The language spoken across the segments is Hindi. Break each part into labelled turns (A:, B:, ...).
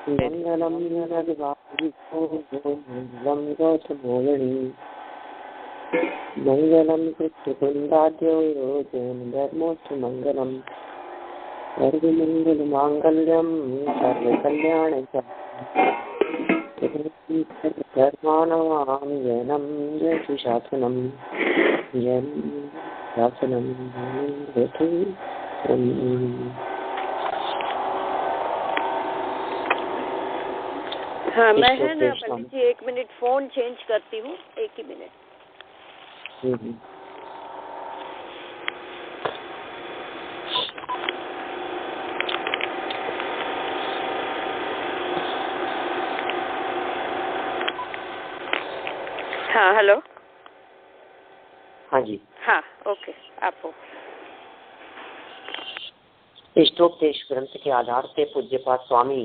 A: मंगलम मंगलम गौतमोहिनी मंगलम कृष्णकुंडाद्यो धर्मोच्च मंगलम सर्वमंगल मांगल्यम सर्वकल्याण धर्माणां जैनं जयतु शासनं
B: हाँ, मैं है ना पंडित जी 1 मिनट फोन चेंज करती हूँ, 1 ही मिनट। हाँ हेलो।
A: हाँ जी।
B: हाँ ओके, आप हो।
A: इष्टोपदेश ग्रंथ के आधार से पूज्यपाद स्वामी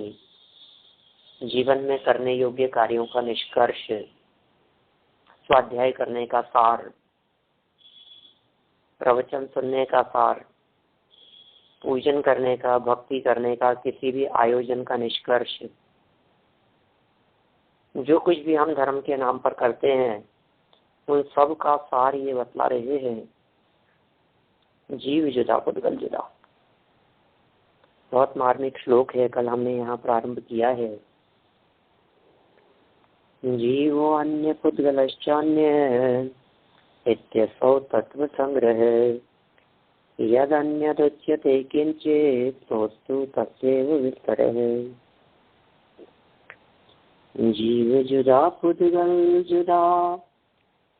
A: जीवन में करने योग्य कार्यों का निष्कर्ष, स्वाध्याय करने का सार, प्रवचन सुनने का सार, पूजन करने का, भक्ति करने का, किसी भी आयोजन का निष्कर्ष, जो कुछ भी हम धर्म के नाम पर करते हैं उन सब का सार ये बतला रहे हैं। जीव जुदा पुद्गल जुदा। बहुत मार्मिक श्लोक है, कल हमने यहाँ प्रारंभ किया है। जीवो अन्य पुद्गलश्चान्य इत्यसौ तत्व संग्रह यदन्यदुच्यते किंचित् तोस्तु तस्यैव विस्तरः। जीव जुदा पुद्गल जुदा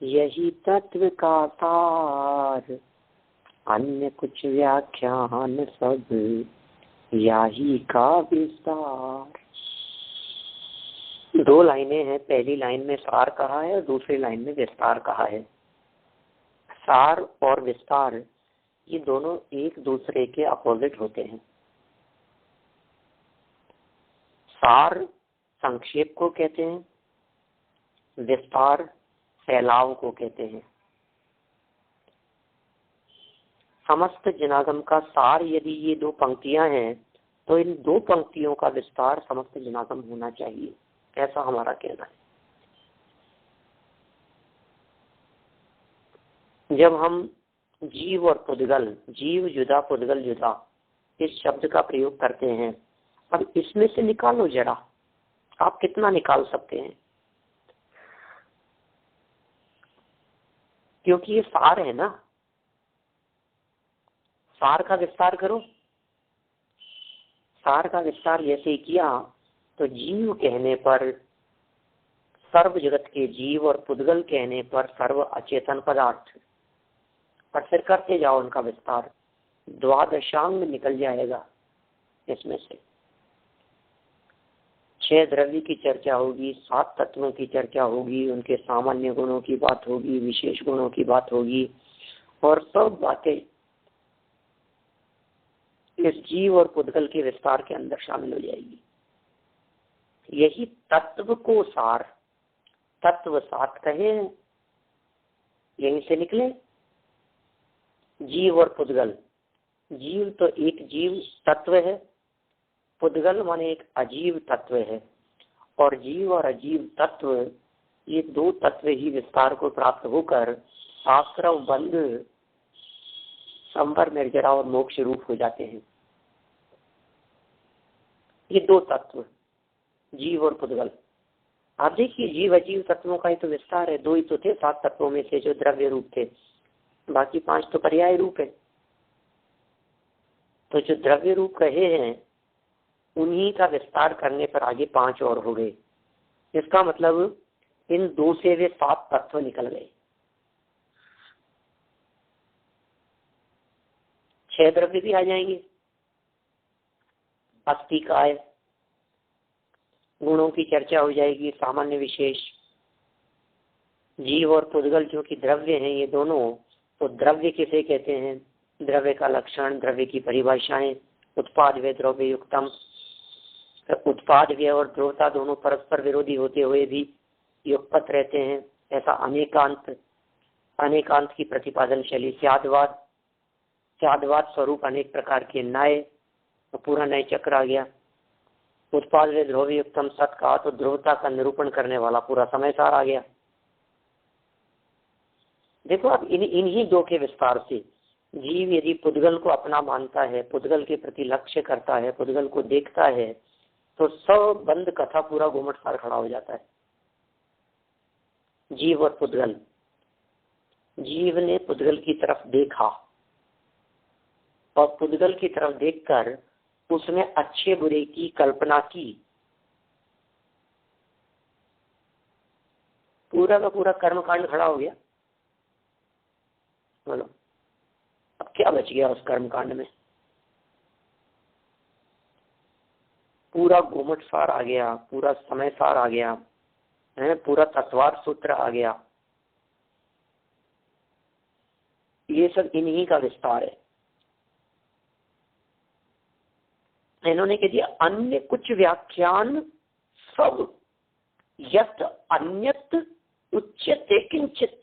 A: यही तत्व का सार, अन्य कुछ व्याख्यान सब याही का विस्तार। 2 लाइनें हैं, पहली लाइन में सार कहा है और दूसरी लाइन में विस्तार कहा है। सार और विस्तार ये दोनों एक दूसरे के अपोजिट होते हैं। सार संक्षेप को कहते हैं, विस्तार फैलाव को कहते हैं। समस्त जनागम का सार यदि ये 2 पंक्तियां हैं तो इन 2 पंक्तियों का विस्तार समस्त जनागम होना चाहिए, ऐसा हमारा कहना है। जब हम जीव और पुद्गल, जीव जुदा पुद्गल जुदा इस शब्द का प्रयोग करते हैं, अब इसमें से निकालो जरा, आप कितना निकाल सकते हैं, क्योंकि ये सार है ना। सार का विस्तार करो। सार का विस्तार जैसे किया तो जीव कहने पर सर्व जगत के जीव और पुद्गल कहने पर सर्व अचेतन पदार्थ, और फिर करते जाओ उनका विस्तार, द्वादशांग निकल जाएगा। इसमें से 6 द्रव्य की चर्चा होगी, 7 तत्वों की चर्चा होगी, उनके सामान्य गुणों की बात होगी, विशेष गुणों की बात होगी, और सब बातें इस जीव और पुद्गल के विस्तार के अंदर शामिल हो जाएगी। यही तत्व को सार, तत्व 7 कहे, यहीं से निकले जीव और पुद्गल। जीव तो एक जीव तत्व है, पुद्गल माने एक अजीव तत्व है, और जीव और अजीव तत्व ये 2 तत्व ही विस्तार को प्राप्त होकर आश्रव बंध, संवर, निर्जरा और मोक्ष रूप हो जाते हैं। ये 2 तत्व जीव और पुद्गल। आप देखिए जीव अजीव तत्वों का ही तो विस्तार है। 2 ही तो थे 7 तत्वों में से जो द्रव्य रूप थे, बाकी 5 तो पर्याय रूप है। तो जो द्रव्य रूप कहे हैं उन्हीं का विस्तार करने पर आगे 5 और हो गए। इसका मतलब इन 2 से वे 7 तत्व निकल गए। 6 द्रव्य भी आ जाएंगे। अस्थि काय, गुणों की चर्चा हो जाएगी, सामान्य विशेष। जीव और पुद्गल जो कि द्रव्य हैं ये दोनों, तो द्रव्य किसे कहते हैं, द्रव्य का लक्षण, द्रव्य की परिभाषाएं, उत्पाद व्यय द्रव्य युक्तम। उत्पाद व्यय और द्रव्यता दोनों परस्पर विरोधी होते हुए भी युगपत रहते हैं, ऐसा अनेकांत। अनेकांत की प्रतिपादन शैली स्यादवाद, स्यादवाद स्वरूप अनेक प्रकार के न्याय, तो पूरा नए चक्र आ गया। उत्पाद वे ध्रुवयुक्तम सत का तो ध्रुवता का निरूपण करने वाला पूरा समय सार आ गया। देखो अब इन्हीं दो के विस्तार से जीव यदि पुद्गल को अपना मानता है, पुद्गल के प्रति लक्ष्य करता है, पुद्गल को देखता है, तो सब बंद कथा पूरा गोमट सार खड़ा हो जाता है। जीव और पुद्गल, जीव ने पुद्गल की तरफ देखा और पुद्गल की तरफ देखकर उसने अच्छे बुरे की कल्पना की, पूरा का पूरा कर्मकांड खड़ा हो गया। बोलो अब क्या बच गया उस कर्मकांड में? पूरा गोमट सार आ गया, पूरा समय सार आ गया है, पूरा तत्वार सूत्र आ गया। ये सब इन्हीं का विस्तार है। इन्होंने कह दिया अन्य कुछ व्याख्यान सब यत अन्यत उच्यते किंचित,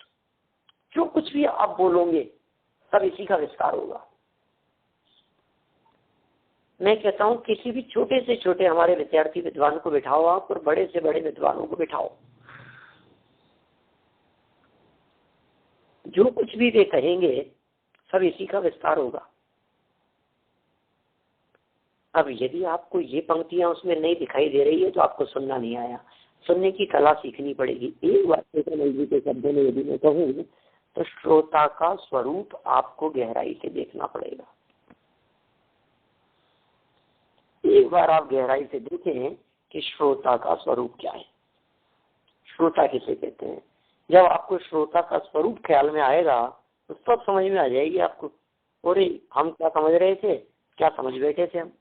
A: जो कुछ भी आप बोलोगे सब इसी का विस्तार होगा। मैं कहता हूं किसी भी छोटे से छोटे हमारे विद्यार्थी विद्वान को बिठाओ आप, और बड़े से बड़े विद्वानों को बिठाओ, जो कुछ भी वे कहेंगे सब इसी का विस्तार होगा। अब यदि आपको ये पंक्तियां उसमें नहीं दिखाई दे रही है तो आपको सुनना नहीं आया, सुनने की कला सीखनी पड़ेगी। एक बात जी के शब्दों में यदि मैं कहूँ तो श्रोता का स्वरूप आपको गहराई से देखना पड़ेगा। एक बार आप गहराई से देखें कि श्रोता का स्वरूप क्या है, श्रोता किसे कहते हैं। जब आपको श्रोता का स्वरूप ख्याल में आएगा तो सब समझ में आ जाएगी आपको। और हम क्या समझ रहे थे, क्या समझ बैठे थे हम।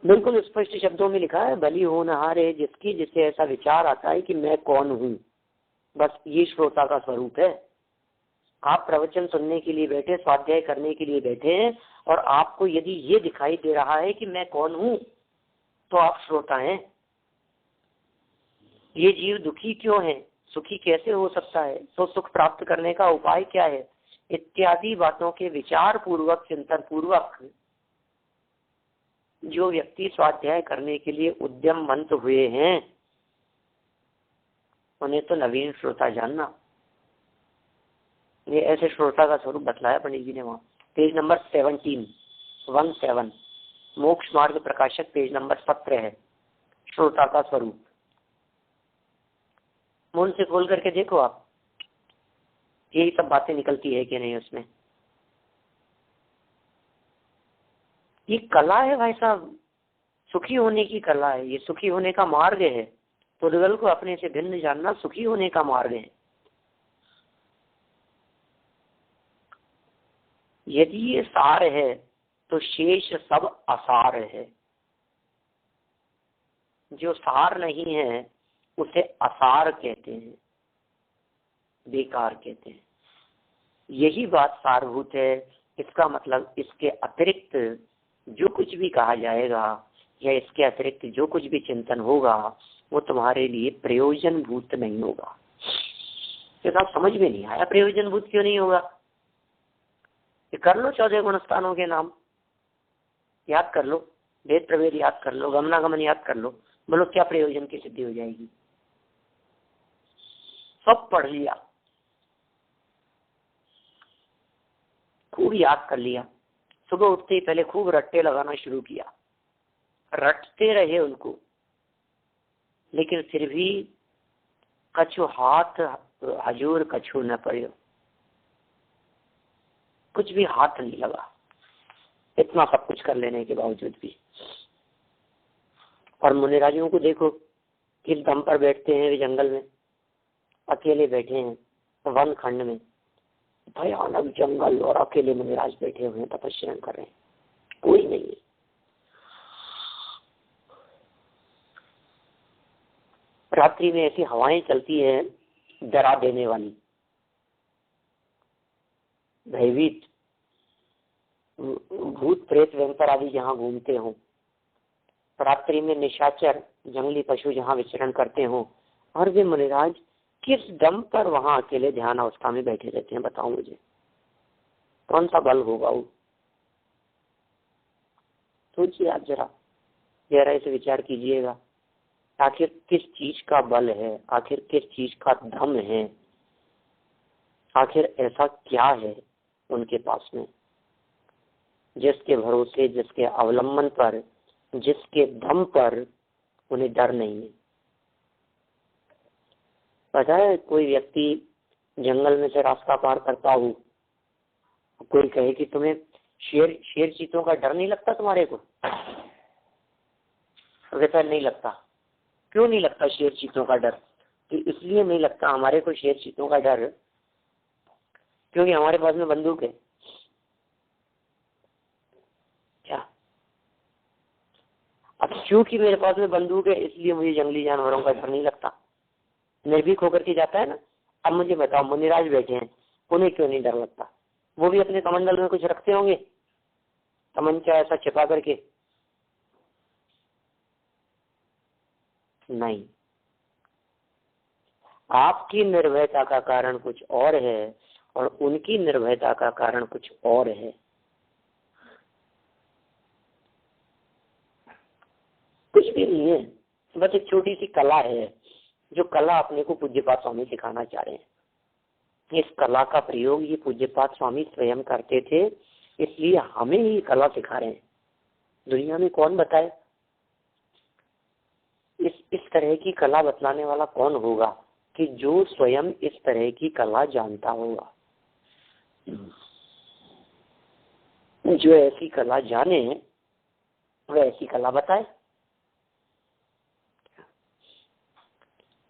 A: बिल्कुल स्पष्ट शब्दों में लिखा है, बलि होनहार है जिसकी जिसे ऐसा विचार आता है कि मैं कौन हूँ। बस ये श्रोता का स्वरूप है। आप प्रवचन सुनने के लिए बैठे, स्वाध्याय करने के लिए बैठे हैं, और आपको यदि ये दिखाई दे रहा है कि मैं कौन हूँ, तो आप श्रोता हैं। ये जीव दुखी क्यों है, सुखी कैसे हो सकता है, तो सुख प्राप्त करने का उपाय क्या है, इत्यादि बातों के विचार पूर्वक, चिंतन पूर्वक जो व्यक्ति स्वाध्याय करने के लिए उद्यम मंत हुए हैं, उन्हें तो नवीन श्रोता जानना। ये ऐसे श्रोता का स्वरूप बतलाया पंडित जी ने वहां, पेज नंबर 17 मोक्ष मार्ग प्रकाशक पेज नंबर 17 है, श्रोता का स्वरूप। मन से खोल करके देखो आप, यही सब बातें निकलती है कि नहीं उसमें। ये कला है भाई साहब, सुखी होने की कला है, ये सुखी होने का मार्ग है। पुद्गल को अपने से भिन्न जानना सुखी होने का मार्ग है। यदि ये सार है तो शेष सब असार है। जो सार नहीं है उसे असार कहते हैं, बेकार कहते हैं। यही बात सारभूत है। इसका मतलब इसके अतिरिक्त जो कुछ भी कहा जाएगा या इसके अतिरिक्त जो कुछ भी चिंतन होगा वो तुम्हारे लिए प्रयोजन भूत नहीं होगा। तो आप समझ में नहीं आया प्रयोजन भूत क्यों नहीं होगा? कर लो 14 गुणस्थानों के नाम याद कर लो, भेद प्रभेद याद कर लो, गमनागमन याद कर लो, बोलो क्या प्रयोजन की सिद्धि हो जाएगी? सब पढ़ लिया, खूब याद कर लिया, सुबह उठते ही पहले खूब रट्टे लगाना शुरू किया, रटते रहे उनको, लेकिन फिर भी कछु हाथ हजूर कछु न पड़े, कुछ भी हाथ नहीं लगा, इतना सब कुछ कर लेने के बावजूद भी। और मुनिराजों को देखो, किस दम पर बैठते हैं वे जंगल में, अकेले बैठे हैं वन खंड में, भयानक जंगल, और अकेले मुनिराज बैठे हुए हैं, तपस्या कर रहे हैं, कोई नहीं है। रात्रि में ऐसी हवाएं चलती है डरा देने वाली, भयभीत, भूत प्रेत व्यंतर आदि जहाँ घूमते हो, रात्रि में निशाचर जंगली पशु जहाँ विचरण करते हो, और वे मुनिराज किस दम पर वहां अकेले ध्यान अवस्था में बैठे रहते हैं? बताओ मुझे, कौन सा बल होगा वो? सोचिए आप जरा, गहराई से विचार कीजिएगा, आखिर किस चीज का बल है, आखिर किस चीज का दम है, आखिर ऐसा क्या है उनके पास में जिसके भरोसे, जिसके अवलंबन पर, जिसके दम पर उन्हें डर नहीं है। पता है, कोई व्यक्ति जंगल में से रास्ता पार करता हो, कोई कहे कि तुम्हें शेर चीतों का डर नहीं लगता तुम्हारे को, वैसा नहीं लगता। क्यों नहीं लगता शेर चीतों का डर? तो इसलिए नहीं लगता हमारे को शेर चीतों का डर क्योंकि हमारे पास में बंदूक है। क्या? अब क्योंकि मेरे पास में बंदूक है इसलिए मुझे जंगली जानवरों का डर नहीं लगता, निर्भीक होकर के जाता है ना। अब मुझे बताओ, मुनिराज बैठे हैं, उन्हें क्यों नहीं डर लगता? वो भी अपने कमंडल में कुछ रखते होंगे, तमंचा ऐसा छिपा करके? नहीं। आपकी निर्भयता का कारण कुछ और है और उनकी निर्भयता का कारण कुछ और है। कुछ भी नहीं है, बस एक छोटी सी कला है, जो कला अपने को पूज्यपाद स्वामी सिखाना चाह रहे हैं। इस कला का प्रयोग ये पूज्यपाद स्वामी स्वयं करते थे, इसलिए हमें ही कला सिखा रहे हैं। दुनिया में कौन बताए? इस तरह की कला बतलाने वाला कौन होगा कि जो स्वयं इस तरह की कला जानता होगा, जो ऐसी कला जाने वह ऐसी कला बताए।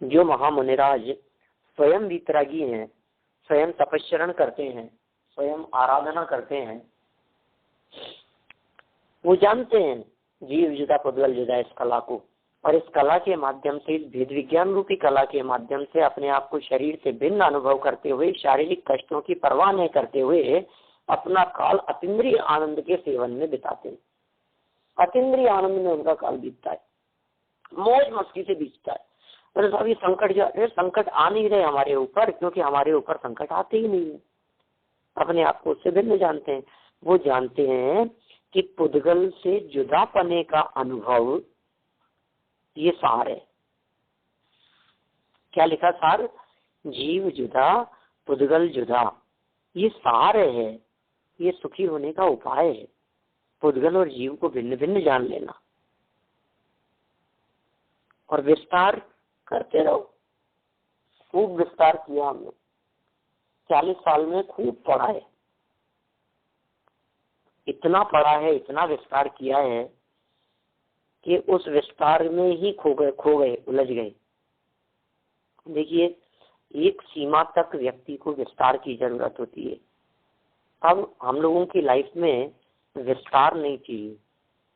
A: जो महामुनिराज स्वयं वितरागी हैं, स्वयं तपस्चरण करते हैं, स्वयं आराधना करते हैं, वो जानते हैं जीव जुदा पुद्गल जुदा इस कला को, और इस कला के माध्यम से, इस भेद विज्ञान रूपी कला के माध्यम से अपने आप को शरीर से भिन्न अनुभव करते हुए, शारीरिक कष्टों की परवाह नहीं करते हुए अपना काल अतीन्द्रिय आनंद के सेवन में बिताते हैं। अतीन्द्रिय आनंद में उनका काल बीतता है, मौज मस्ती से बीतता है। और साहब ये संकट आ नहीं रहे हमारे ऊपर, क्योंकि हमारे ऊपर संकट आते ही नहीं है। अपने आप को उससे भिन्न जानते हैं। वो जानते हैं कि पुद्गल से जुदा पने का अनुभव ये सार है। क्या लिखा सार? जीव जुदा पुद्गल जुदा, ये सार है, ये सुखी होने का उपाय है। पुद्गल और जीव को भिन्न भिन्न जान लेना और विस्तार करते रहो। खूब विस्तार किया हमने, 40 साल में खूब पढ़ा है, इतना पढ़ा है, इतना विस्तार किया है कि उस विस्तार में ही खो गए, उलझ गए। देखिए, एक सीमा तक व्यक्ति को विस्तार की जरूरत होती है। अब हम लोगों की लाइफ में विस्तार नहीं चाहिए,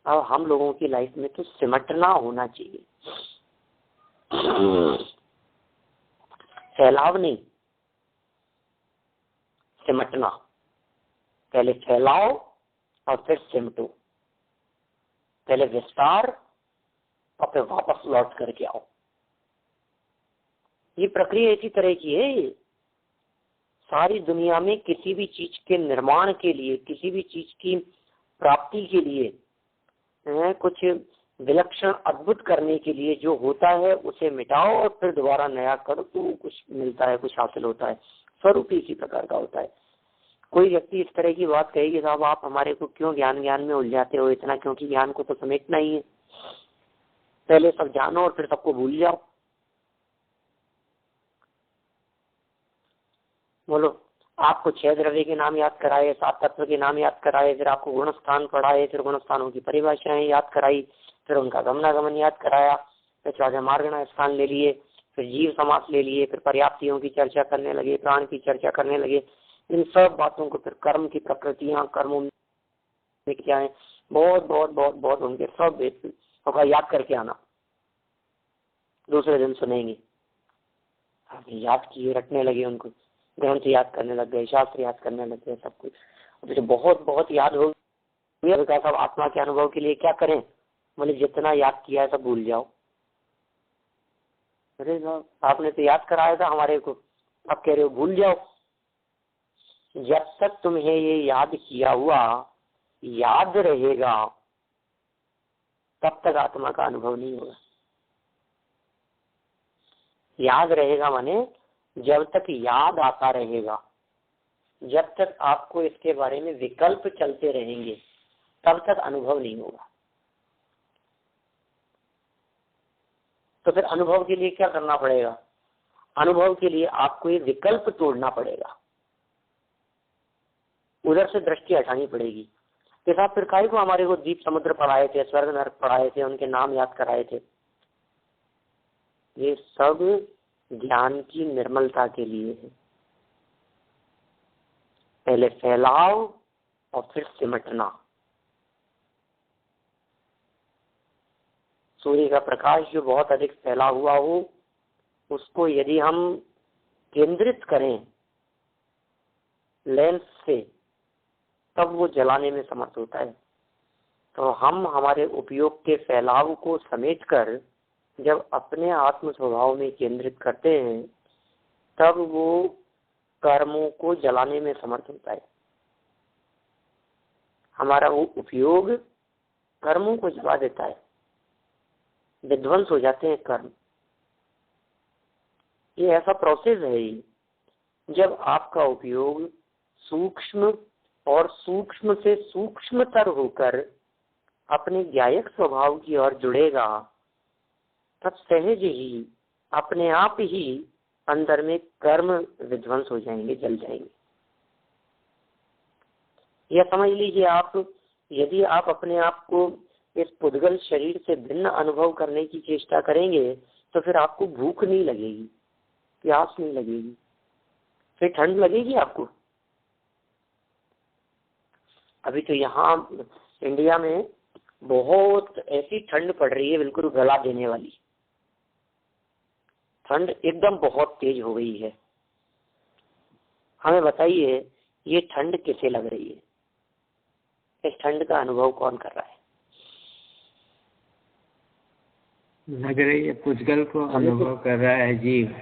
A: अब हम लोगों की लाइफ में तो सिमटना होना चाहिए। फैलाव नहीं, सिमटना। पहले फैलाओ और फिर सिमटो, पहले विस्तार और फिर वापस लौट करके आओ। ये प्रक्रिया इसी तरह की है। सारी दुनिया में किसी भी चीज के निर्माण के लिए, किसी भी चीज की प्राप्ति के लिए, कुछ विलक्षण अद्भुत करने के लिए जो होता है उसे मिटाओ और फिर दोबारा नया करो तो कुछ मिलता है, कुछ हासिल होता है। स्वरूप इसी प्रकार का होता है। कोई व्यक्ति इस तरह की बात कहेगी, साहब आप हमारे को क्यों ज्ञान में उलझाते हो इतना, क्योंकि ज्ञान को तो समेटना ही है, पहले सब जानो और फिर सबको भूल जाओ। बोलो, आपको 6 द्रव्य के नाम याद कराए, 7 तत्व के नाम याद कराए, फिर आपको गुण स्थान पढ़ाए, फिर गुण स्थानों की परिभाषाएं याद कराई, फिर उनका गमनागमन याद कराया, फिर चौथे मार्गण स्थान ले लिए, फिर जीव समास ले लिए, फिर पर्याप्तियों की चर्चा करने लगे, प्राण की चर्चा करने लगे। इन सब बातों को, फिर कर्म की प्रकृतियां, कर्मों में क्या है, बहुत बहुत बहुत बहुत उनके सब का याद करके आना। दूसरे दिन सुनेंगे, याद किए, रटने लगे, उनको ग्रंथ याद करने लग गए, शास्त्र याद करने लग गए, सब कुछ। तो बहुत बहुत याद हो गया। सब आत्मा के अनुभव के लिए क्या करें? बोले जितना याद किया है सब भूल जाओ। अरे साहब, आपने तो याद कराया था हमारे को, अब कह रहे हो भूल जाओ। जब तक तुम्हें ये याद किया हुआ याद रहेगा, तब तक आत्मा का अनुभव नहीं होगा। याद रहेगा माने जब तक याद आता रहेगा, जब तक आपको इसके बारे में विकल्प चलते रहेंगे, तब तक अनुभव नहीं होगा। तो फिर अनुभव के लिए क्या करना पड़ेगा? अनुभव के लिए आपको ये विकल्प तोड़ना पड़ेगा, उधर से दृष्टि हटानी पड़ेगी। कि साहब फिर काहे को हमारे को दीप समुद्र पढ़ाए थे, स्वर्ग नरक पढ़ाए थे, उनके नाम याद कराए थे? ये सब ज्ञान की निर्मलता के लिए है। पहले फैलाव और फिर सिमटना। सूर्य का प्रकाश जो बहुत अधिक फैला हुआ हो, उसको यदि हम केंद्रित करें लेंस से, तब वो जलाने में समर्थ होता है। तो हम हमारे उपयोग के फैलाव को समेटकर जब अपने आत्म स्वभाव में केंद्रित करते हैं, तब वो कर्मों को जलाने में समर्थ होता है। हमारा वो उपयोग कर्मों को जला देता है, विध्वंस हो जाते हैं कर्म। ये ऐसा प्रोसेस है ही, जब आपका उपयोग सूक्ष्म और सूक्ष्म से सूक्ष्मतर होकर अपने ज्ञायक स्वभाव की ओर जुड़ेगा, तब सहज ही अपने आप ही अंदर में कर्म विध्वंस हो जाएंगे, जल जाएंगे। या समझ लीजिए आप, यदि आप अपने आप को इस पुद्गल शरीर से भिन्न अनुभव करने की चेष्टा करेंगे, तो फिर आपको भूख नहीं लगेगी, प्यास नहीं लगेगी, फिर ठंड लगेगी आपको। अभी तो यहाँ इंडिया में बहुत ऐसी ठंड पड़ रही है, बिल्कुल गला देने वाली ठंड, एकदम बहुत तेज हो गई है। हमें बताइए ये ठंड किसे लग रही है? इस ठंड का अनुभव कौन कर रहा है?
C: लग रही है पुद्गल को अनुभव कर रहा है जीव।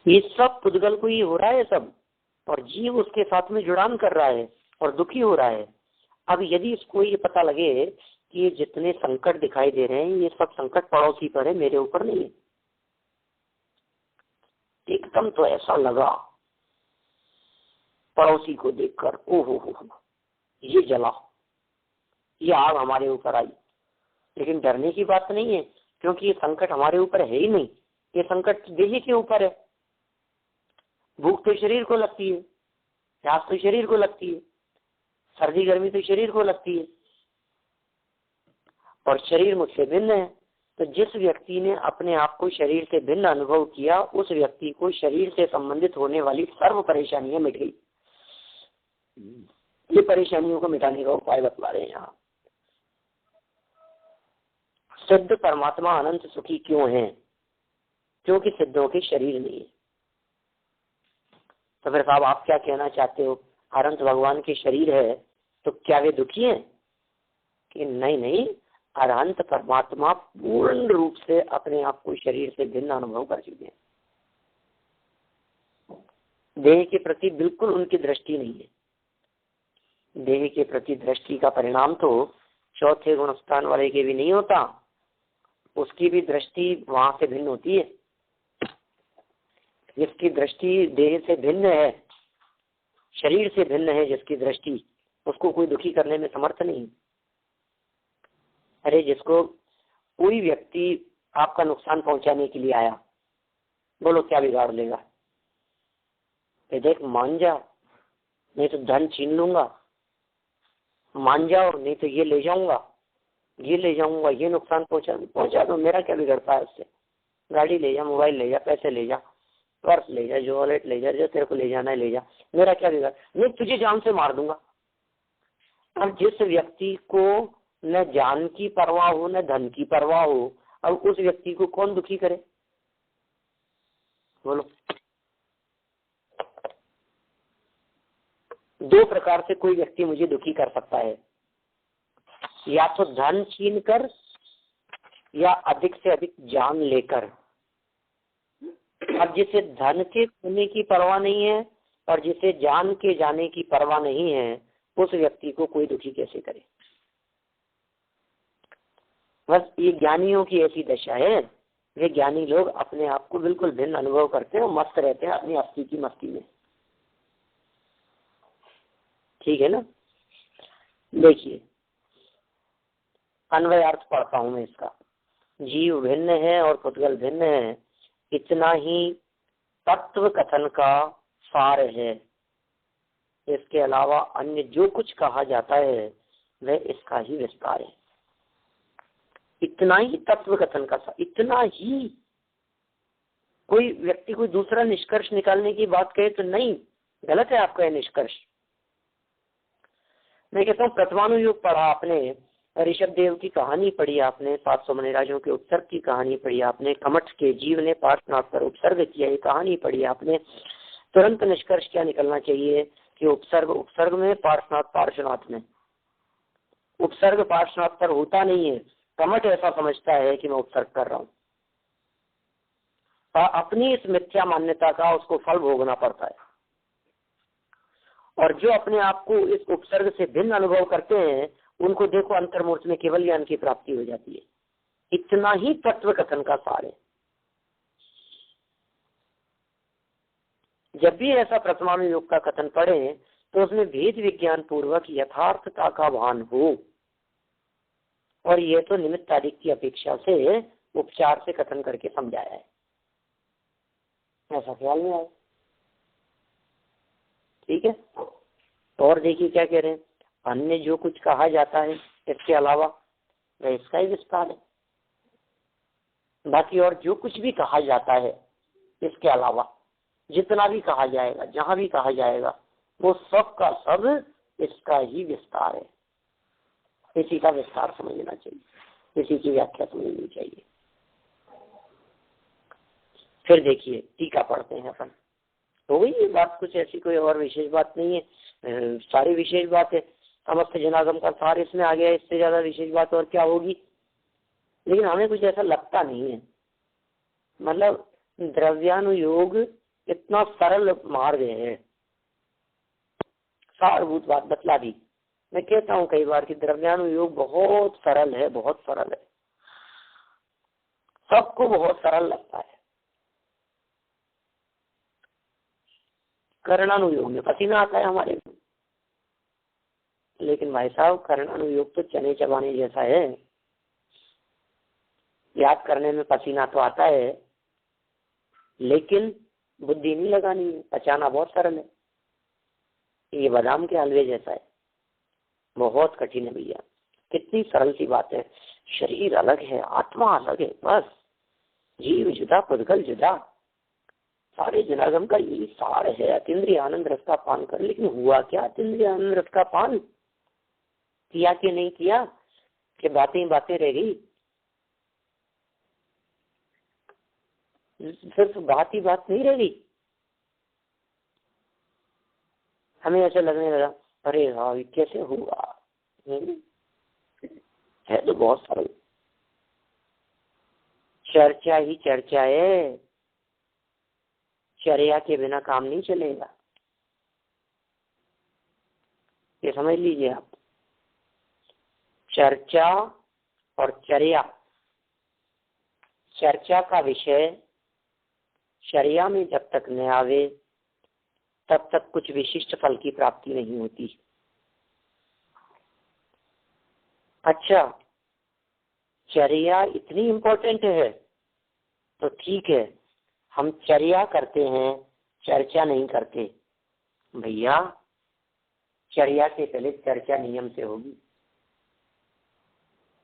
A: ये सब पुद्गल को ही हो रहा है सब, और जीव उसके साथ में जुड़ान कर रहा है और दुखी हो रहा है। अब यदि इसको ये पता लगे कि ये जितने संकट दिखाई दे रहे हैं, ये सब संकट पड़ोसी पर है, मेरे ऊपर नहीं है, एकदम तो ऐसा लगा पड़ोसी को देखकर, ओहो ये जला, ये आग हमारे ऊपर आई। लेकिन डरने की बात नहीं है, क्योंकि ये संकट हमारे ऊपर है ही नहीं, ये संकट देह के ऊपर है। भूख तो शरीर को लगती है, प्यास तो शरीर को लगती है, सर्दी गर्मी तो शरीर को लगती है, और शरीर मुझसे भिन्न है। तो जिस व्यक्ति ने अपने आप को शरीर से भिन्न अनुभव किया, उस व्यक्ति को शरीर से संबंधित होने वाली सर्व परेशानियां मिट गई। ये परेशानियों को मिटाने का उपाय बतला रहे हैं यहाँ। सिद्ध परमात्मा अनंत सुखी क्यों है? क्योंकि सिद्धों के शरीर नहीं है। तो फिर साहब आप क्या कहना चाहते हो? अनंत भगवान के शरीर है तो क्या वे दुखी हैं? कि नहीं, अनंत परमात्मा पूर्ण रूप से अपने आप को शरीर से भिन्न अनुभव कर चुके हैं। देह के प्रति बिल्कुल उनकी दृष्टि नहीं है। देह के प्रति दृष्टि का परिणाम तो चौथे गुण स्थान वाले के भी नहीं होता, उसकी भी दृष्टि वहां से भिन्न होती है। जिसकी दृष्टि देह से भिन्न है, शरीर से भिन्न है जिसकी दृष्टि, उसको कोई दुखी करने में समर्थ नहीं। अरे जिसको कोई व्यक्ति आपका नुकसान पहुंचाने के लिए आया, बोलो क्या बिगाड़ लेगा? देख मान जा, नहीं तो धन छीन लूंगा, मान जाओ नहीं तो ये ले जाऊंगा, ये ले जाऊंगा, ये नुकसान पहुंचा दो, मेरा क्या बिगड़ता है उससे? गाड़ी ले जा, मोबाइल ले जा, पैसे ले जा, पर्स ले जा, जो वॉलेट ले जा, जो तेरे को ले जाना है ले जा, मेरा क्या बिगड़? मैं तुझे जान से मार दूंगा। अब जिस व्यक्ति को न जान की परवाह हो न धन की परवाह हो, अब उस व्यक्ति को कौन दुखी करे? बोलो। दो प्रकार से कोई व्यक्ति मुझे दुखी कर सकता है, या तो धन छीन कर या अधिक से अधिक जान लेकर। अब जिसे धन के खोने की परवाह नहीं है और जिसे जान के जाने की परवाह नहीं है, उस व्यक्ति को कोई दुखी कैसे करे। बस ये ज्ञानियों की ऐसी दशा है, वे ज्ञानी लोग अपने आप को बिल्कुल भिन्न अनुभव करते हैं और मस्त रहते हैं अपनी अस्थि की मस्ती में। ठीक है ना। देखिए अन्वय अर्थ पढ़ता हूं मैं इसका। जीव भिन्न है और पुद्गल भिन्न है, इतना ही तत्व कथन का सार है। इसके अलावा अन्य जो कुछ कहा जाता है वह इसका ही विस्तार है। इतना ही तत्व कथन का सार, इतना ही। कोई व्यक्ति कोई दूसरा निष्कर्ष निकालने की बात कहे तो नहीं, गलत है आपका यह निष्कर्ष। मैं कहता हूँ प्रथमानुयोग पढ़ा आपने, ऋषभ देव की कहानी पढ़ी आपने, 500 मणिराजों के उपसर्ग की कहानी पढ़ी आपने, कमठ के जीव ने पार्श्वनाथ पर उपसर्ग किया, ये कहानी पढ़ी आपने। तुरंत निष्कर्ष क्या निकलना चाहिए कि उपसर्ग उपसर्ग में, पार्श्वनाथ पार्श्वनाथ में। उपसर्ग पार्श्वनाथ पर होता नहीं है, कमठ ऐसा समझता है कि मैं उपसर्ग कर रहा हूँ। अपनी इस मिथ्या मान्यता का उसको फल भोगना पड़ता है। और जो अपने आप को इस उपसर्ग से भिन्न अनुभव करते हैं उनको देखो अंतर्मूर्त में केवल ज्ञान की प्राप्ति हो जाती है। इतना ही तत्व कथन का सार है। जब भी ऐसा प्रथमानुयोग का कथन पढ़े तो उसमें भेद विज्ञान पूर्वक यथार्थता का भान हो, और यह तो निमित्त तारीख की अपेक्षा से उपचार से कथन करके समझाया है, ऐसा ख्याल में आए। ठीक है। और देखिए क्या कह रहे हैं, अन्य जो कुछ कहा जाता है इसके अलावा वह इसका ही विस्तार है। बाकी और जो कुछ भी कहा जाता है इसके अलावा, जितना भी कहा जाएगा, जहां भी कहा जाएगा, वो सब का सब इसका ही विस्तार है। इसी का विस्तार समझना चाहिए, इसी की व्याख्या समझनी चाहिए। फिर देखिए टीका पढ़ते हैं अपन। तो वही ये बात, कुछ ऐसी कोई और विशेष बात नहीं है, सारी विशेष बात है। समस्त जनागम का सार इसमें आ गया, इससे ज्यादा विशेष बात और क्या होगी। लेकिन हमें कुछ ऐसा लगता नहीं है, मतलब द्रव्यानुयोग इतना सरल मार्ग है। सारभूत बात बतला दी। मैं कहता हूँ कई बार कि द्रव्यानुयोग बहुत सरल है, बहुत सरल है, सबको बहुत सरल लगता है। करणानुयोग में पसीना आता है हमारे को, लेकिन भाई साहब करणानुयोग तो चने चबाने जैसा है। याद करने में पसीना तो आता है, लेकिन बुद्धि नहीं लगानी है, पचाना बहुत सरल है। ये बादाम के हलवे जैसा है, बहुत कठिन है भैया। कितनी सरल सी बात है। शरीर अलग है, आत्मा अलग है, बस जीव जुदा पुद्गल जुदा। सारे जनागम का यही सार है, अतीन्द्रिय आनंद रस का पान कर। लेकिन हुआ क्या अतीन्द्रिय आनंद रस का पान? किया कि नहीं किया, कि बातें बातें रह गई। सिर्फ बात ही बात नहीं रह गई। हमें ऐसा लगने लगा अरे हाँ कैसे होगा, है तो बहुत सरल। चर्चा ही चर्चा है, चर्या के बिना काम नहीं चलेगा, ये समझ लीजिए आप। चर्चा और चर्या, चर्चा का विषय चर्या में जब तक न आवे तब तक कुछ विशिष्ट फल की प्राप्ति नहीं होती। अच्छा, चर्या इतनी इम्पोर्टेंट है तो ठीक है, हम चर्या करते हैं, चर्चा नहीं करते। भैया चर्या से पहले चर्चा नियम से होगी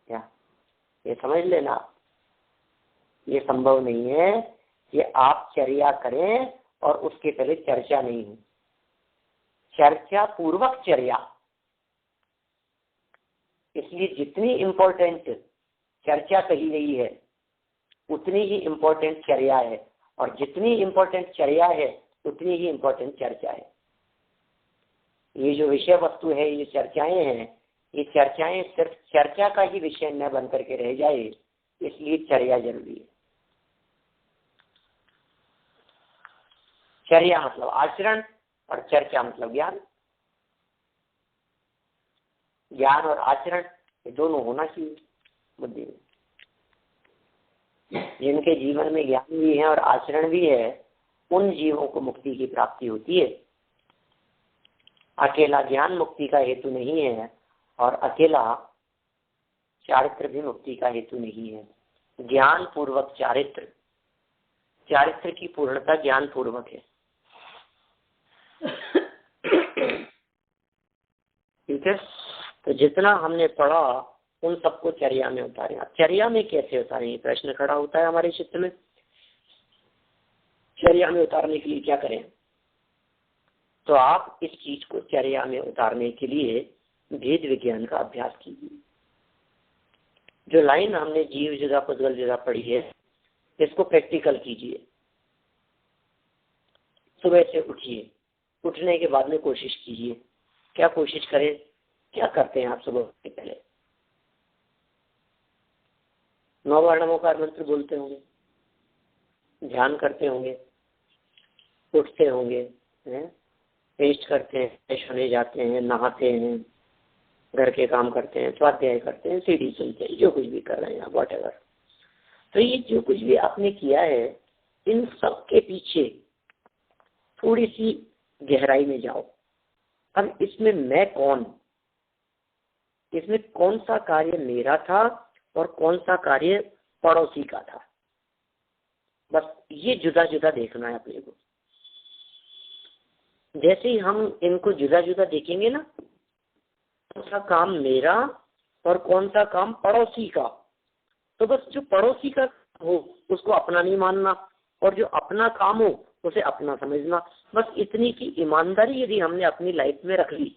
A: क्या? ये समझ लेना, ये संभव नहीं है कि आप चर्या करें और उसके पहले चर्चा नहीं हो। चर्चा पूर्वक चर्या। इसलिए जितनी इम्पोर्टेंट चर्चा कही गई है उतनी ही इम्पोर्टेंट चर्या है, और जितनी इम्पोर्टेंट चर्या है उतनी ही इम्पोर्टेंट चर्चा है। ये जो विषय वस्तु है, ये चर्चाएं हैं, ये चर्चाएं सिर्फ चर्चा का ही विषय न बन करके रह जाए, इसलिए चर्या जरूरी है। चर्या मतलब आचरण और चर्चा मतलब ज्ञान। ज्ञान और आचरण ये दोनों होना चाहिए बुद्धि में। जिनके जीवन में ज्ञान भी है और आचरण भी है, उन जीवों को मुक्ति की प्राप्ति होती है। अकेला ज्ञान मुक्ति का हेतु नहीं है और अकेला चारित्र भी मुक्ति का हेतु नहीं है। ज्ञान पूर्वक चारित्र, चारित्र की पूर्णता ज्ञान पूर्वक है। ठीक है, तो जितना हमने पढ़ा उन सबको चर्या में उतारे। चर्या में कैसे उतारें, प्रश्न खड़ा होता है हमारे चित्त में। चर्या में उतारने के लिए क्या करें? तो आप इस चीज को चर्या में उतारने के लिए भेद विज्ञान का अभ्यास कीजिए। जो लाइन हमने जीव जुदा पुद्गल जुदा पढ़ी है, इसको प्रैक्टिकल कीजिए। सुबह से उठिए, उठने के बाद में कोशिश कीजिए। क्या कोशिश करें? क्या करते हैं आप सुबह से पहले? 9 बार नमोकार मंत्र बोलते होंगे, ध्यान करते होंगे, उठते होंगे, पेस्ट करते हैं, फ्रेश होने जाते हैं, नहाते हैं, घर के काम करते हैं, स्वाध्याय करते हैं, सीढ़ी सुनते हैं, जो कुछ भी कर रहे हैं आप, वॉट एवर। तो ये जो कुछ भी आपने किया है, इन सब के पीछे थोड़ी सी गहराई में जाओ। अब इसमें मैं कौन, इसमें कौन सा कार्य मेरा था और कौन सा कार्य पड़ोसी का था, बस ये जुदा जुदा देखना है अपने को। जैसे ही हम इनको जुदा जुदा देखेंगे ना, कौन सा काम मेरा और कौन सा काम पड़ोसी का, तो बस जो पड़ोसी का हो उसको अपना नहीं मानना और जो अपना काम हो उसे अपना समझना। बस इतनी की ईमानदारी यदि हमने अपनी लाइफ में रख ली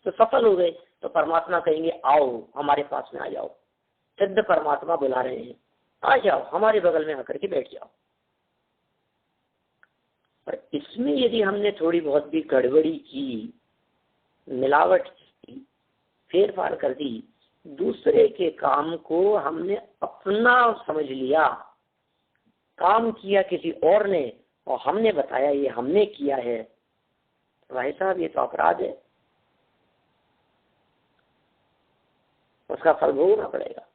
A: तो सफल हो गए। तो परमात्मा कहेंगे आओ हमारे पास में आ जाओ, सिद्ध परमात्मा बुला रहे हैं, आ जाओ हमारे बगल में आकर के बैठ जाओ। पर इसमें यदि हमने थोड़ी बहुत भी गड़बड़ी की, मिलावट की, फेर फार कर दी, दूसरे के काम को हमने अपना समझ लिया, काम किया किसी और ने और हमने बताया ये हमने किया है, भाई साहब ये तो अपराध है, उसका फल भोगना पड़ेगा।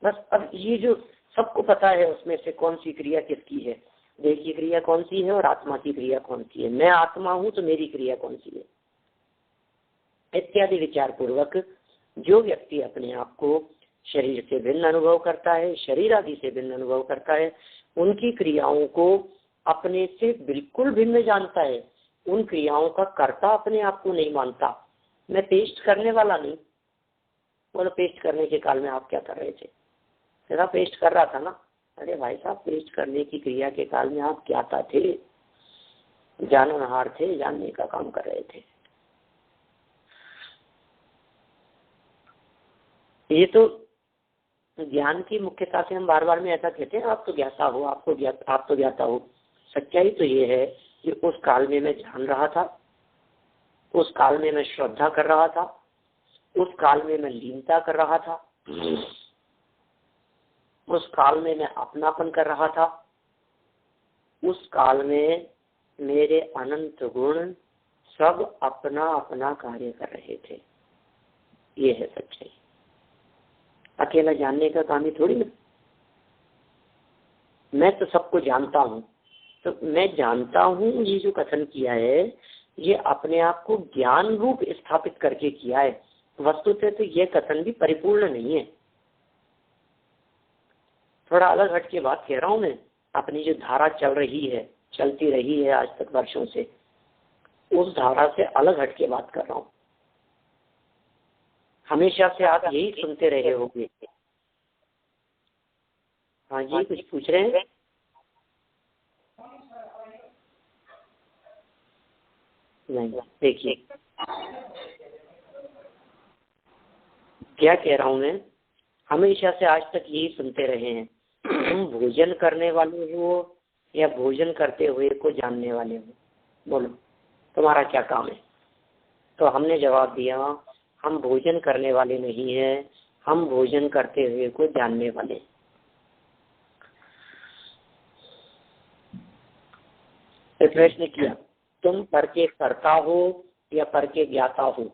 A: बस अब ये जो सबको पता है उसमें से कौन सी क्रिया किसकी है, देह की क्रिया कौन सी है और आत्मा की क्रिया कौन सी है, मैं आत्मा हूं तो मेरी क्रिया कौन सी है, इत्यादि विचार पूर्वक जो व्यक्ति अपने आप को शरीर से भिन्न अनुभव करता है, शरीर आदि से भिन्न अनुभव करता है, उनकी क्रियाओं को अपने से बिल्कुल भिन्न जानता है, उन क्रियाओं का कर्ता अपने आप को नहीं मानता। मैं पेस्ट करने वाला नहीं। बोलो पेस्ट करने के काल में आप क्या कर रहे थे? जरा पेस्ट कर रहा था ना। अरे भाई साहब, पेस्ट करने की क्रिया के काल में आप क्या थे? जाननहार थे, जानने का काम कर रहे थे। ये तो ज्ञान की मुख्यता से हम बार बार में ऐसा कहते हैं, आप तो ज्ञाता हो, आप तो ज्ञाता हो। सच्चाई तो ये है कि उस काल में मैं जान रहा था, उस काल में मैं श्रद्धा कर रहा था, उस काल में मैं लीनता कर रहा था, उस काल में मैं अपनापन कर रहा था, उस काल में मेरे अनंत गुण सब अपना अपना कार्य कर रहे थे। ये है सच्चाई। अकेला जानने का काम ही थोड़ी ना। मैं तो सबको जानता हूँ, तो मैं जानता हूँ ये जो कथन किया है ये अपने आप को ज्ञान रूप स्थापित करके किया है। वस्तुतः तो ये कथन भी परिपूर्ण नहीं है। थोड़ा अलग हट के बात कह रहा हूँ मैं। अपनी जो धारा चल रही है, चलती रही है आज तक वर्षों से, उस धारा से अलग हट के बात कर रहा हूँ। हमेशा से आप यही सुनते रहे होंगे। हाँ जी, कुछ पूछ रहे हैं? नहीं, देखिए क्या कह रहा हूं मैं। हमेशा से आज तक यही सुनते रहे हैं, तुम भोजन करने वाले हो या भोजन करते हुए को जानने वाले हो, बोलो तुम्हारा क्या काम है? तो हमने जवाब दिया, हम भोजन करने वाले नहीं है, हम भोजन करते हुए को जानने वाले। प्रश्न किया, तुम करके करता हो या पर के ज्ञाता हूँ,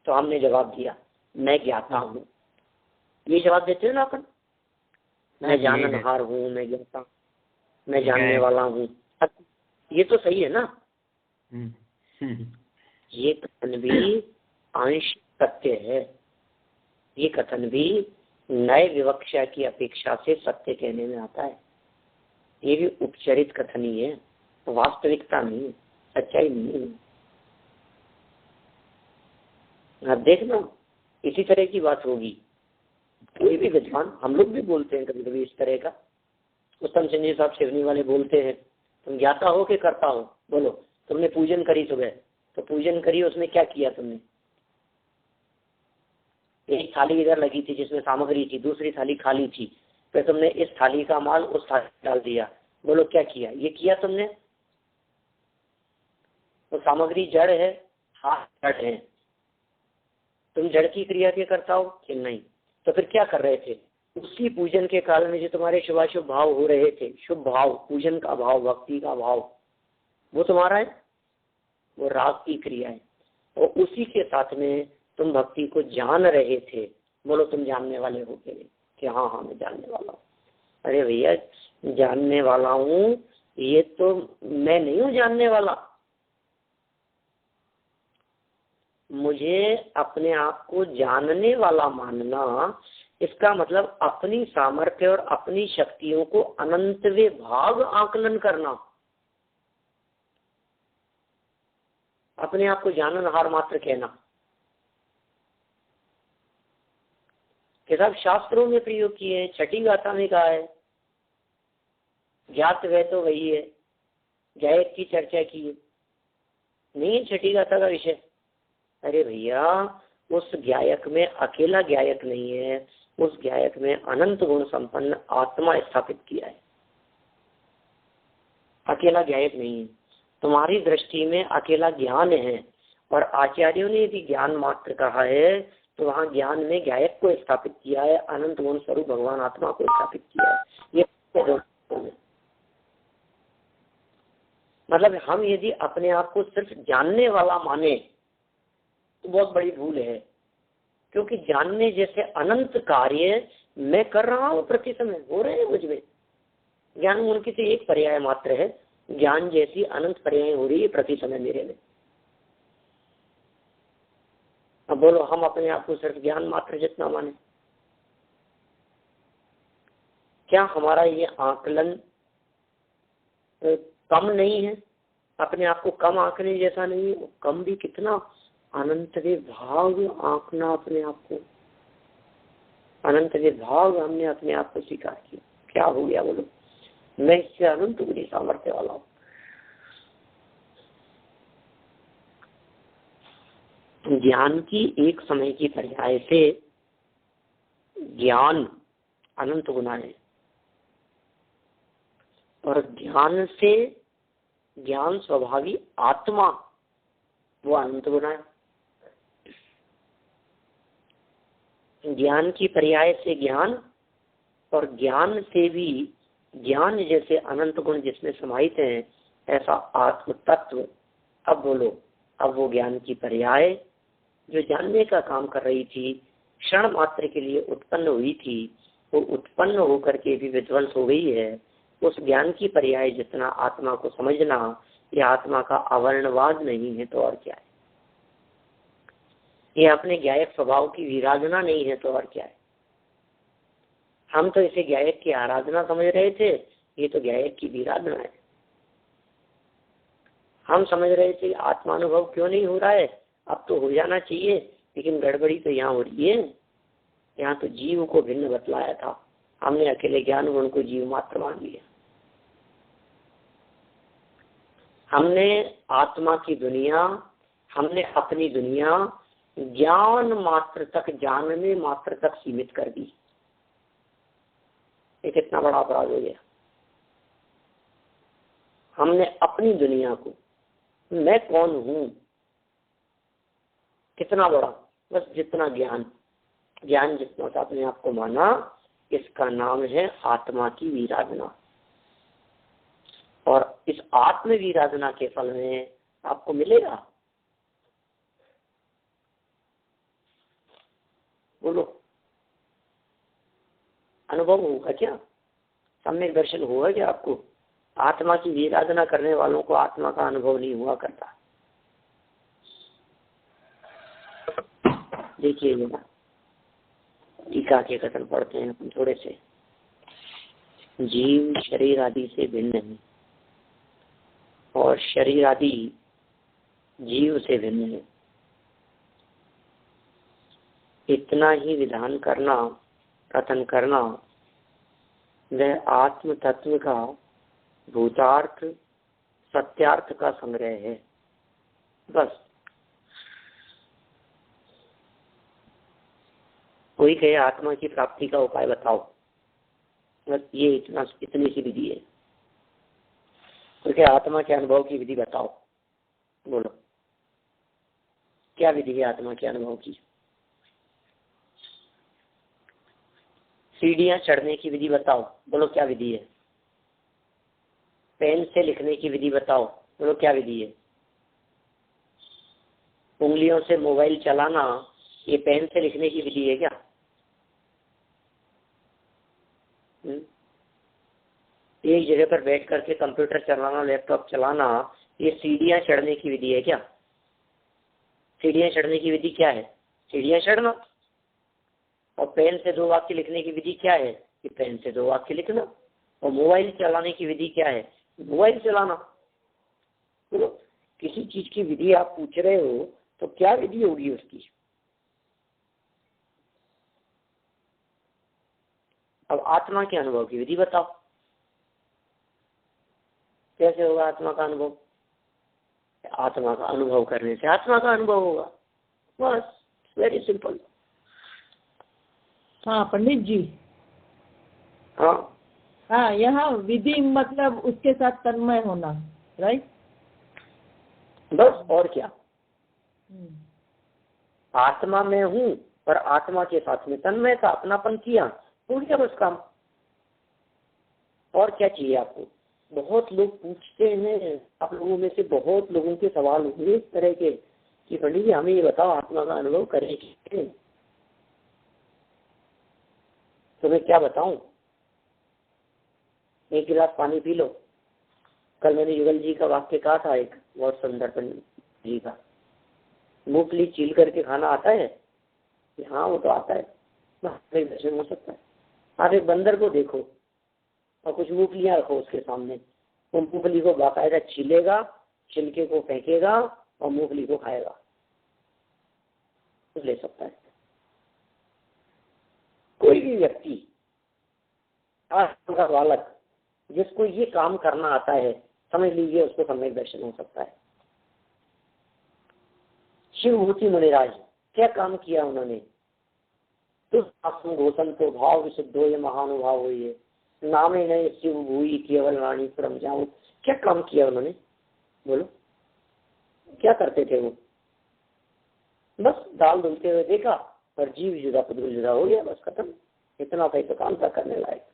A: तो हमने जवाब दिया मैं ज्ञाता हूँ। ये जवाब देते हो ना अपन, मैं जाननहार हूँ, मैं ज्ञाता, मैं जानने वाला हूँ, ये तो सही है ना। ये कथन भी अंश सत्य है, ये कथन भी नए विवक्षा की अपेक्षा से सत्य कहने में आता है। ये भी उपचरित कथन ही है, वास्तविकता नहीं है, सच्चाई नहीं है। अब देखना इसी तरह की बात होगी, कोई भी विद्वान, हम लोग भी बोलते हैं कभी कभी इस तरह का। उत्तम सिंह साहब सिवनी वाले बोलते हैं तुम ज्ञाता हो कि करता हो, बोलो। तुमने पूजन करी सुबह, तो पूजन करी, उसमें क्या किया तुमने? एक थाली इधर लगी थी जिसमें सामग्री थी, दूसरी थाली खाली थी, फिर तुमने इस थाली का माल उस थाली में डाल दिया, बोलो क्या किया? ये किया तुमने? तो सामग्री जड़ है, हाथ जड़ है, तुम जड़ की क्रिया के करता हो कि नहीं? तो फिर क्या कर रहे थे? उसी पूजन के काल में जो तुम्हारे शुभाशुभ भाव हो रहे थे, शुभ भाव, पूजन का भाव, भक्ति का भाव, वो तुम्हारा है, वो राग की क्रिया है। और उसी के साथ में तुम भक्ति को जान रहे थे, बोलो तुम जानने वाले हो के नहीं कि हाँ हाँ मैं जानने वाला हूँ। अरे भैया जानने वाला हूँ, ये तो मैं नहीं हूँ जानने वाला। मुझे अपने आप को जानने वाला मानना, इसका मतलब अपनी सामर्थ्य और अपनी शक्तियों को अनंतवे भाग आकलन करना। अपने आप को जाननहार मात्र कहना कि सब शास्त्रों में प्रयोग किए, छठी गाथा में कहा है, ज्ञात वह तो वही है, गायक की चर्चा की है, नहीं है छठी गाथा का विषय। अरे भैया उस गायक में अकेला गायक नहीं है, उस गायक में अनंत गुण संपन्न आत्मा स्थापित किया है, अकेला गायक नहीं है। तुम्हारी दृष्टि में अकेला ज्ञान है, और आचार्यों ने यदि ज्ञान मात्र कहा है तो वहाँ ज्ञान में गायक को स्थापित किया है, अनंत गुण स्वरूप भगवान आत्मा को स्थापित किया है। ये मतलब हम यदि अपने आप को सिर्फ जानने वाला माने तो बहुत बड़ी भूल है, क्योंकि जानने जैसे अनंत कार्य मैं कर रहा हूँ, प्रति समय हो रहे हैं मुझ में। ज्ञान उनकी से एक पर्याय मात्र है, ज्ञान जैसी अनंत पर्याय हो रही है प्रति समय मेरे में। अब बोलो हम अपने आप को सिर्फ ज्ञान मात्र जितना माने, क्या हमारा ये आकलन कम नहीं है? अपने आप को कम आंकने जैसा नहीं है, कम भी कितना, अनंत विभाग आंकना अपने आप को, अनंत विभाग हमने अपने आप को स्वीकार किया। क्या हो गया बोलो? मैं इससे अनंत बड़ी सामर्थ्य वाला हूँ। ज्ञान की एक समय की पर्याय से ज्ञान अनंत गुना है, और ध्यान से ज्ञान स्वभावी आत्मा वो अनंत गुना है। ज्ञान की पर्याय से ज्ञान, और ज्ञान से भी ज्ञान जैसे अनंत गुण जिसमें समाहित हैं, ऐसा आत्म तत्व। अब बोलो, अब वो ज्ञान की पर्याय जो जानने का काम कर रही थी, क्षण मात्र के लिए उत्पन्न हुई थी, वो उत्पन्न होकर के भी विध्वंस हो गई है। उस ज्ञान की पर्याय जितना आत्मा को समझना, यह आत्मा का अवर्णवाद नहीं है तो और क्या है? ये अपने गायक स्वभाव की विराधना नहीं है तो और क्या है? हम तो इसे गायक की आराधना समझ रहे थे, ये तो गायक की विराधना है। हम समझ रहे थे आत्मानुभव क्यों नहीं हो रहा है, अब तो हो जाना चाहिए, लेकिन गड़बड़ी तो यहाँ हो रही है। यहाँ तो जीव को भिन्न बतलाया था, हमने अकेले ज्ञान गुण को जीव मात्र मान लिया। हमने आत्मा की दुनिया, हमने अपनी दुनिया ज्ञान मात्र तक, जानने मात्र तक सीमित कर दी। ये कितना बड़ा अपराध हो गया। हमने अपनी दुनिया को, मैं कौन हूं, कितना बड़ा, बस जितना ज्ञान, ज्ञान जितना सा अपने आप को माना, इसका नाम है आत्मा की विराधना। और इस आत्म विराधना के फल में आपको मिलेगा बोलो, अनुभव होगा क्या? सम्यक दर्शन होगा क्या आपको? आत्मा की वीराधना करने वालों को आत्मा का अनुभव नहीं हुआ करता। देखिए ना, टीका के कथन पढ़ते हैं अपन थोड़े से। जीव शरीर आदि से भिन्न है और शरीर आदि जीव से भिन्न है। इतना ही विधान करना, कथन करना, वह आत्म तत्व का भूतार्थ सत्यार्थ का संग्रह है। बस कोई कहे आत्मा की प्राप्ति का उपाय बताओ, बस ये इतनी सी विधि है। कोई कहे आत्मा के अनुभव की विधि बताओ, बोलो क्या विधि है आत्मा के अनुभव की? सीढ़ियां चढ़ने की विधि बताओ, बोलो क्या विधि है? पेन से लिखने की विधि बताओ, बोलो क्या विधि है? उंगलियों से मोबाइल चलाना, ये पेन से लिखने की विधि है क्या? एक जगह पर बैठ करके कंप्यूटर चलाना, लैपटॉप चलाना, ये सीढ़ियां चढ़ने की विधि है क्या? सीढ़ियां चढ़ने की विधि क्या है? सीढ़ियां चढ़ना। और पेन से 2 वाक्य लिखने की विधि क्या है? कि पेन से 2 वाक्य लिखना। और मोबाइल चलाने की विधि क्या है? मोबाइल चलाना। तो किसी चीज की विधि आप पूछ रहे हो तो क्या विधि होगी उसकी? अब आत्मा के अनुभव की विधि बताओ, कैसे होगा आत्मा का अनुभव? आत्मा का अनुभव करने से आत्मा का अनुभव होगा, बस, वेरी सिंपल।
D: हाँ पंडित जी।
A: हाँ
D: हाँ, यहाँ विधि मतलब उसके साथ तन्मय होना, राइट?
A: बस, और क्या? आत्मा में हूँ और आत्मा के साथ में तन्मय था, अपनापन किया, हो गया बस काम। और क्या चाहिए आपको? बहुत लोग पूछते हैं, आप लोगों में से बहुत लोगों के सवाल होंगे इस तरह के कि पंडित जी हमें ये बताओ आत्मा का अनुभव करें कैसे? तो मैं क्या बताऊं? 1 गिलास पानी पी लो। कल मैंने युगल जी का वाक्य कहा था, एक बहुत सुंदर पंडित जी का, मूंगफली छील करके खाना आता है? हाँ वो तो आता है, दर्शन हो सकता है। आप एक बंदर को देखो और कुछ मूंगफलियां रखो उसके सामने, वो मूंगफली को बाकायदा छीलेगा, छिलके को फेंकेगा और मूंगफली को खाएगा, तो ले सकता है। कोई भी व्यक्ति, का बालक जिसको ये काम करना आता है, समझ लीजिए उसको सम्यक दर्शन हो सकता है। शिवभूति मुनिराज क्या काम किया उन्होंने? तो घोषण तो भाव विशुद्धो ये महानुभाव हुई है, नामे नए शिव भूई केवल रानी परम जाऊं। क्या काम किया उन्होंने? बोलो क्या करते थे वो? बस दाल धुलते हुए देखा और जीव जुदा पुद्गल जुदा हो गया, बस खत्म। इतना था तो काम था करने लायक।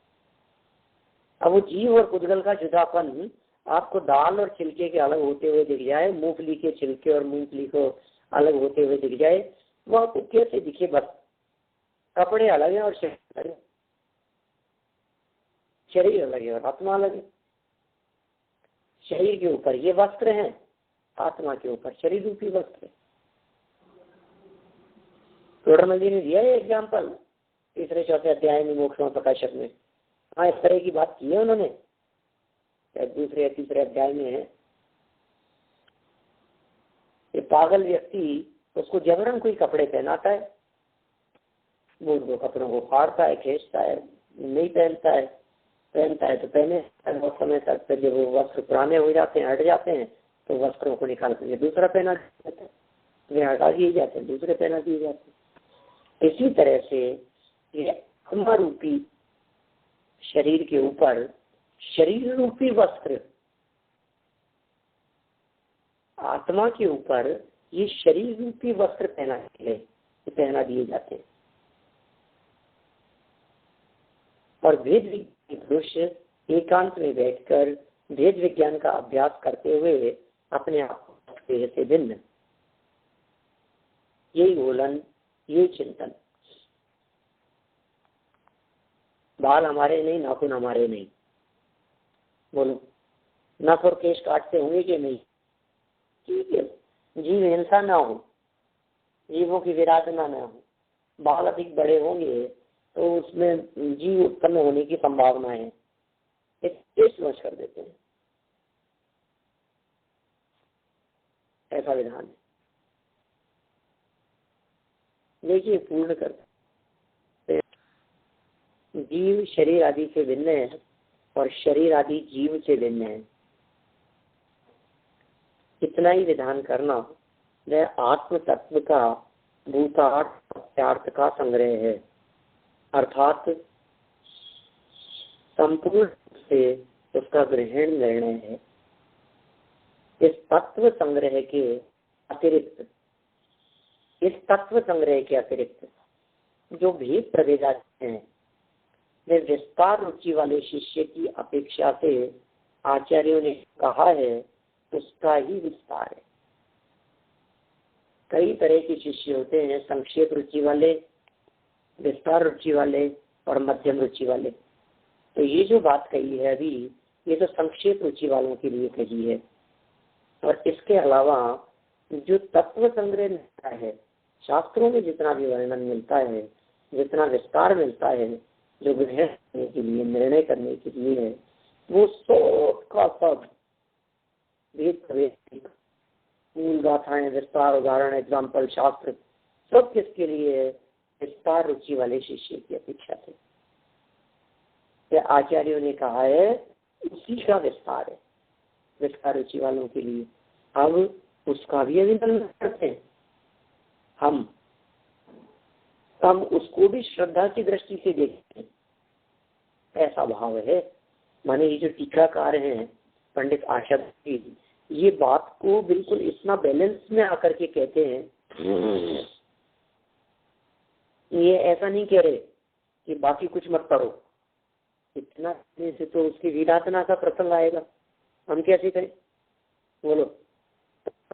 A: अब वो जीव और पुद्गल का जुदापन आपको दाल और छिलके के अलग होते हुए दिख जाए, मूंगफली के छिलके और मूंगफली को अलग होते हुए दिख जाए, वो आपको कैसे दिखे? बस कपड़े अलग है और शरीर अलग है, शरीर अलग है और आत्मा अलग है। शरीर के ऊपर ये वस्त्र हैं, आत्मा के ऊपर शरीर रूपी वस्त्र है। टोडरमल जी ने दिया है एग्जाम्पल 3-4 अध्याय में, मोक्ष प्रकाशक में। हाँ, इस तरह की बात की है उन्होंने, 2 या 3 अध्याय में है। ये पागल व्यक्ति, उसको जबरन कोई कपड़े पहनाता है, वो कपड़ों को फाड़ता है, खींचता है, नहीं पहनता है, पहनता है तो पहने बहुत समय तक, फिर जब वो वस्त्र पुराने हो जाते हैं, हट जाते हैं, तो वस्त्रों को निकाल कर दूसरा पहना दिया जाता है, वे हटा दिए जाते हैं, दूसरे पहना दिए जाते हैं। इसी तरह से ये आत्मा रूपी शरीर के ऊपर शरीर रूपी वस्त्र, आत्मा के ऊपर ये शरीर रूपी वस्त्र पहना दिए जाते हैं। और वेद विज्ञान पुरुष एकांत में बैठकर वेद विज्ञान का अभ्यास करते हुए अपने आप से भिन्न, यही बोलन, यही चिंतन, बाल हमारे नहीं, नाखून हमारे नहीं। बोलो, नख और केश काटते होंगे कि नहीं? ठीक है, जीव हिंसा ना हो, जीवों की विराधना ना हो। बाल अधिक बड़े होंगे तो उसमें जीव उत्पन्न होने की संभावना है, इसलिए सोच कर देते हैं, ऐसा विधान है। देखिए, पूर्ण करते, जीव शरीर आदि से भिन्न है और शरीर आदि जीव से भिन्न है। इतना ही विधान करना वह आत्म तत्व का भूतार्थ का संग्रह है, अर्थात संपूर्ण से उसका ग्रहण निर्णय है। इस तत्व संग्रह के अतिरिक्त जो भेद प्रभेद हैं वे विस्तार रुचि वाले शिष्य की अपेक्षा से आचार्यों ने कहा है उसका ही विस्तार है। कई तरह के शिष्य होते हैं, संक्षेप रुचि वाले, विस्तार रुचि वाले और मध्यम रुचि वाले। तो ये जो बात कही है अभी, ये तो संक्षेप रुचि वालों के लिए कही है। और इसके अलावा जो तत्व संग्रह मिलता है, शास्त्रों में जितना भी वर्णन मिलता है, जितना विस्तार मिलता है, जो ग्रहण करने के लिए, निर्णय करने के लिए है, वो सब का सब भेद प्रभेद, मूल गाथाएं, विस्तार, उदाहरण, एग्जाम्पल, शास्त्र, सब किसके लिए है? विस्तार रुचि वाले शिष्य की अपेक्षा से आचार्यों ने कहा है उसी का विस्तार है, विस्तार रुचि वालों के लिए। अब उसका भी अभिनंदन करते हैं हम उसको भी श्रद्धा की दृष्टि से देखते हैं, ऐसा भाव है। माने ये जो टीकाकार हैं पंडित आशा जी, ये बात को बिल्कुल इतना बैलेंस में आकर के कहते हैं, ये ऐसा नहीं कह रहे कि बाकी कुछ मत पढ़ो, इतना से तो उसकी विराधना का प्रसंग आएगा, हम कैसे करें? बोलो,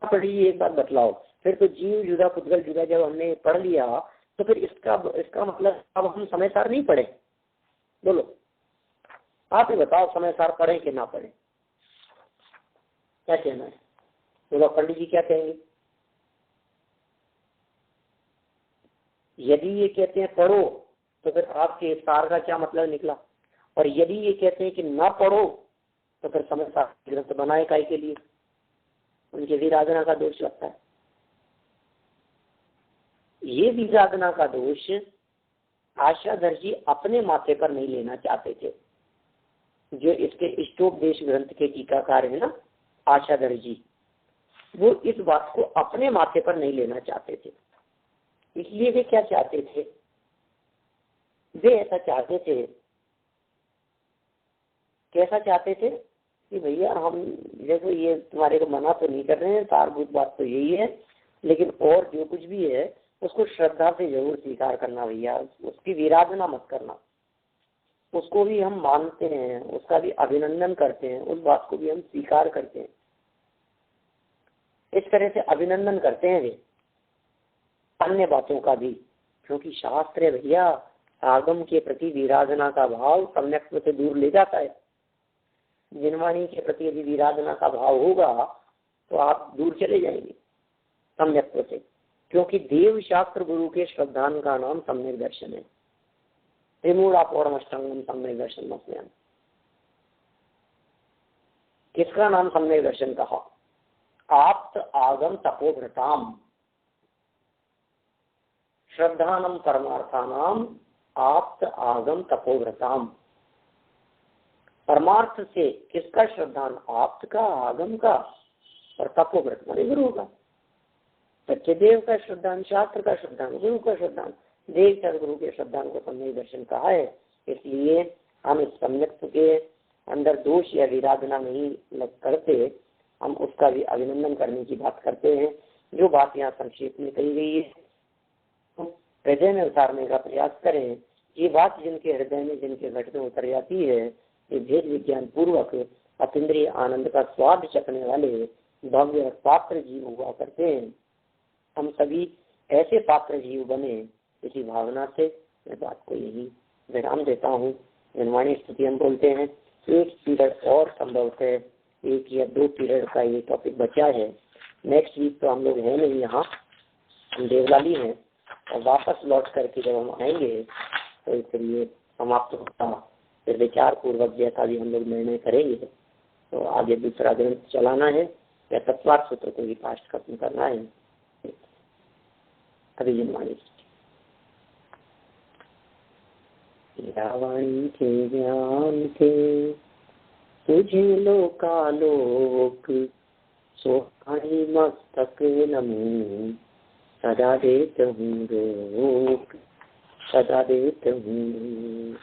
A: पढ़िए, एक बात बतलाओ। फिर तो जीव जुदा पुद्गल जुदा जब हमने पढ़ लिया तो फिर इसका मतलब अब हम समय सार नहीं पढ़े। बोलो, आप ही बताओ, समय सार पढ़े कि ना पढ़े, क्या कहना है? बोलो, पंडित जी क्या कहेंगे? यदि ये कहते हैं पढ़ो तो फिर आपके सार का क्या मतलब निकला? और यदि ये कहते हैं कि ना पढ़ो तो फिर समय सार ग्रंथ बनाए काय के लिए? उनके विराधना का दोष लगता है। ये विराधना का दोष आशाधर जी अपने माथे पर नहीं लेना चाहते थे। जो इसके इष्टोपदेश ग्रंथ के टीकाकार है ना, आशाधर जी, वो इस बात को अपने माथे पर नहीं लेना चाहते थे। इसलिए वे क्या चाहते थे? वे ऐसा चाहते थे, कैसा चाहते थे कि भैया हम देखो, ये तुम्हारे को मना तो नहीं कर रहे हैं, सारभूत बात तो यही है, लेकिन और जो कुछ भी है उसको श्रद्धा से जरूर स्वीकार करना भैया, उसकी विराधना मत करना। उसको भी हम मानते हैं, उसका भी अभिनंदन करते हैं, उस बात को भी हम स्वीकार करते हैं। इस तरह से अभिनंदन करते हैं वे अन्य बातों का भी, क्योंकि शास्त्र भैया आगम के प्रति विराधना का भाव सम्यक्त्व से दूर ले जाता है। जिनवाणी के प्रति यदि विराधना का भाव होगा तो आप दूर चले जाएंगे सम्यक्त्व से, क्योंकि देव शास्त्र गुरु के श्रद्धान का नाम सम्यक दर्शन है। त्रिमूढ़ापौर्णमष्टांगम सम्यक दर्शन मस्म्यम, किसका नाम सम्यक दर्शन कहा? आप्त आगम तपोभृताम श्रद्धानम परमार्थानाम आप्त आगम तपोव्रताम। परमार्थ से किसका श्रद्धान? आप्त का, आगम का, और तपोव्रत माने गुरु का। सच्चे देव का श्रद्धान, शास्त्र का श्रद्धान, गुरु का श्रद्धान, देव चार गुरु के श्रद्धान को सम्यक दर्शन कहा है। इसलिए हम इस सम्यक्त्व के अंदर दोष या विराधना नहीं करते, हम उसका भी अभिनंदन करने की बात करते हैं। जो बात यहाँ संक्षेप में कही गई है हृदय में उतारने का प्रयास करें। ये बात जिनके हृदय में, जिनके घट में उतर जाती है, ये भेद विज्ञान पूर्वक अतीन्द्रिय आनंद का स्वाद चखने वाले भव्य पात्र जीव हुआ करते हैं। हम सभी ऐसे पात्र जीव बने, इसी भावना से मैं बात को यही विराम देता हूँ। निर्वाणी स्तुति हम बोलते हैं। एक पीरियड और संभवतः 1 या 2 पीरियड का ये टॉपिक बचा है। नेक्स्ट वीक तो हम लोग है नहीं यहाँ, हम देवलाली हैं, और वापस लौट करके जब हम आएंगे तो फिर ये समाप्त होता, फिर विचार पूर्वक जैसा भी हम लोग निर्णय करेंगे तो आगे दूसरा ग्रंथ चलाना है या तत्वार्थ सूत्र को ही पाठ खत्म करना है। अभी जनवाणी रावण के ज्ञान थे तुझे लोकालोक, सोहाई मस्तक नमो सदा देत हूँ रोक, सदा देत हूँ